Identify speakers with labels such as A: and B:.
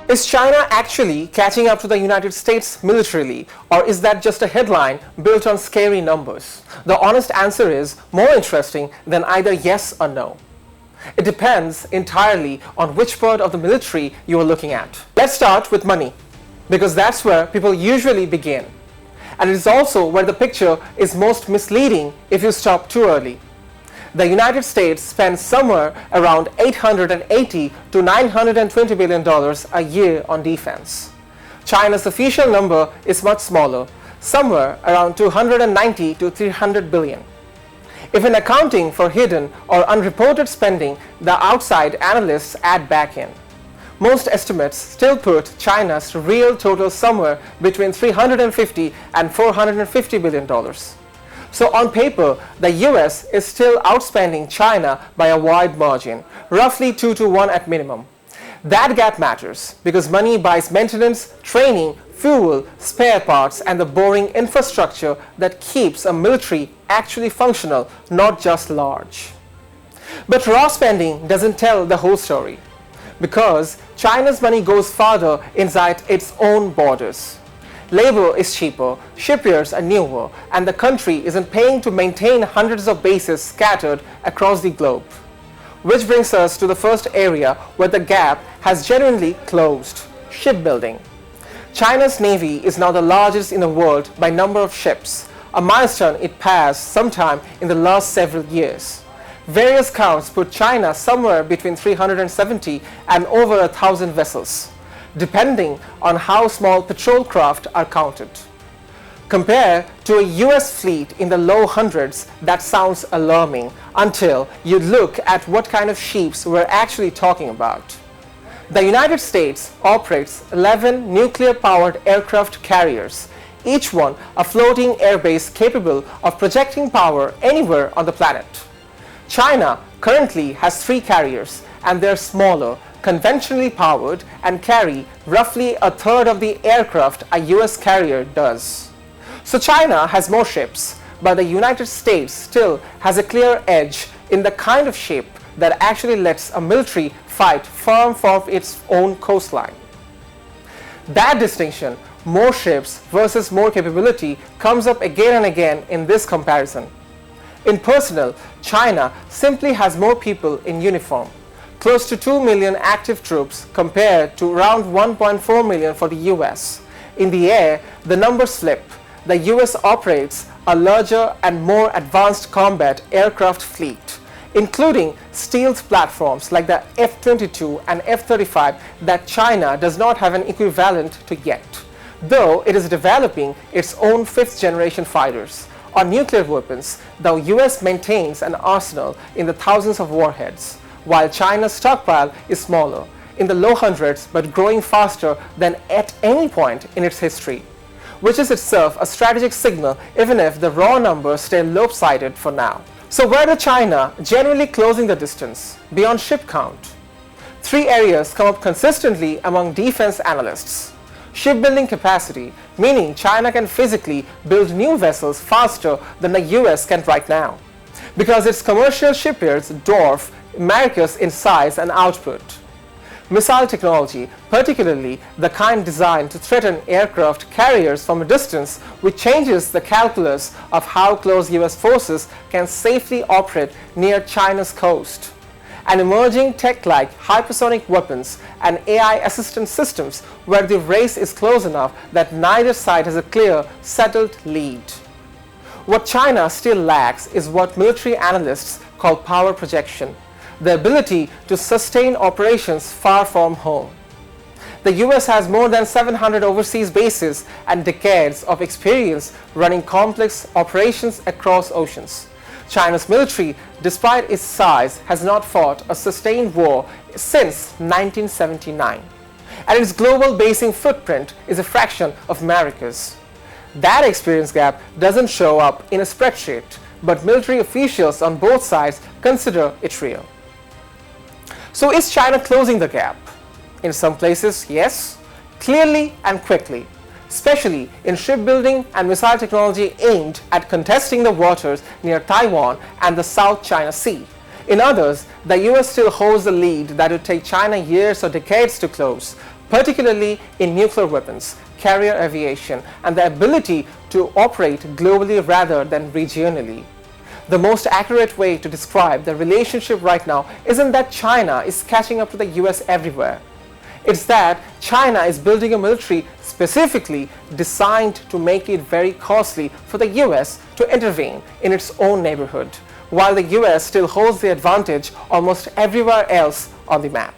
A: Is China actually catching up to the United States militarily, or is that just a headline built on scary numbers? The honest answer is more interesting than either yes or no. It depends entirely on which part of the military you are looking at. Let's start with money, because that's where people usually begin. And it is also where the picture is most misleading if you stop too early. The United States spends somewhere around $880 to $920 billion a year on defense. China's official number is much smaller, somewhere around $290 to $300 billion. If in accounting for hidden or unreported spending, the outside analysts add back in, most estimates still put China's real total somewhere between $350 and $450 billion. So on paper, the US is still outspending China by a wide margin, roughly 2 to 1 at minimum. That gap matters because money buys maintenance, training, fuel, spare parts, and the boring infrastructure that keeps a military actually functional, not just large. But raw spending doesn't tell the whole story, because China's money goes farther inside its own borders. Labor is cheaper, shipyards are newer, and the country isn't paying to maintain hundreds of bases scattered across the globe. Which brings us to the first area where the gap has genuinely closed: shipbuilding. China's navy is now the largest in the world by number of ships, a milestone it passed sometime in the last several years. Various counts put China somewhere between 370 and over 1,000 vessels, depending on how small patrol craft are counted. Compare to a US fleet in the low hundreds, that sounds alarming until you look at what kind of ships we're actually talking about. The United States operates 11 nuclear-powered aircraft carriers, each one a floating airbase capable of projecting power anywhere on the planet. China currently has 3 carriers, and they're smaller, conventionally powered, and carry roughly a third of the aircraft a US carrier does. So China has more ships, but the United States still has a clear edge in the kind of ship that actually lets a military fight firm from its own coastline. That distinction, more ships versus more capability, comes up again and again in this comparison. In personnel, China simply has more people in uniform, close to 2 million active troops compared to around 1.4 million for the US. In the air, the numbers flip. The US operates a larger and more advanced combat aircraft fleet, including stealth platforms like the F-22 and F-35 that China does not have an equivalent to yet, though it is developing its own 5th-generation fighters. On nuclear weapons, the US maintains an arsenal in the thousands of warheads, while China's stockpile is smaller, in the low hundreds, but growing faster than at any point in its history, which is itself a strategic signal even if the raw numbers stay lopsided for now. So where is China generally closing the distance beyond ship count? 3 areas come up consistently among defense analysts. Shipbuilding capacity, meaning China can physically build new vessels faster than the US can right now, because its commercial shipyards dwarf America's in size and output. Missile technology, particularly the kind designed to threaten aircraft carriers from a distance, which changes the calculus of how close US forces can safely operate near China's coast. And emerging tech like hypersonic weapons and AI assistance systems, where the race is close enough that neither side has a clear, settled lead. What China still lacks is what military analysts call power projection, the ability to sustain operations far from home. The US has more than 700 overseas bases and decades of experience running complex operations across oceans. China's military, despite its size, has not fought a sustained war since 1979, and its global basing footprint is a fraction of America's. That experience gap doesn't show up in a spreadsheet, but military officials on both sides consider it real. So is China closing the gap? In some places, yes, clearly and quickly, especially in shipbuilding and missile technology aimed at contesting the waters near Taiwan and the South China Sea. In others, the US still holds the lead that would take China years or decades to close, particularly in nuclear weapons, carrier aviation, and the ability to operate globally rather than regionally. The most accurate way to describe the relationship right now isn't that China is catching up to the US everywhere. It's that China is building a military specifically designed to make it very costly for the US to intervene in its own neighborhood, while the US still holds the advantage almost everywhere else on the map.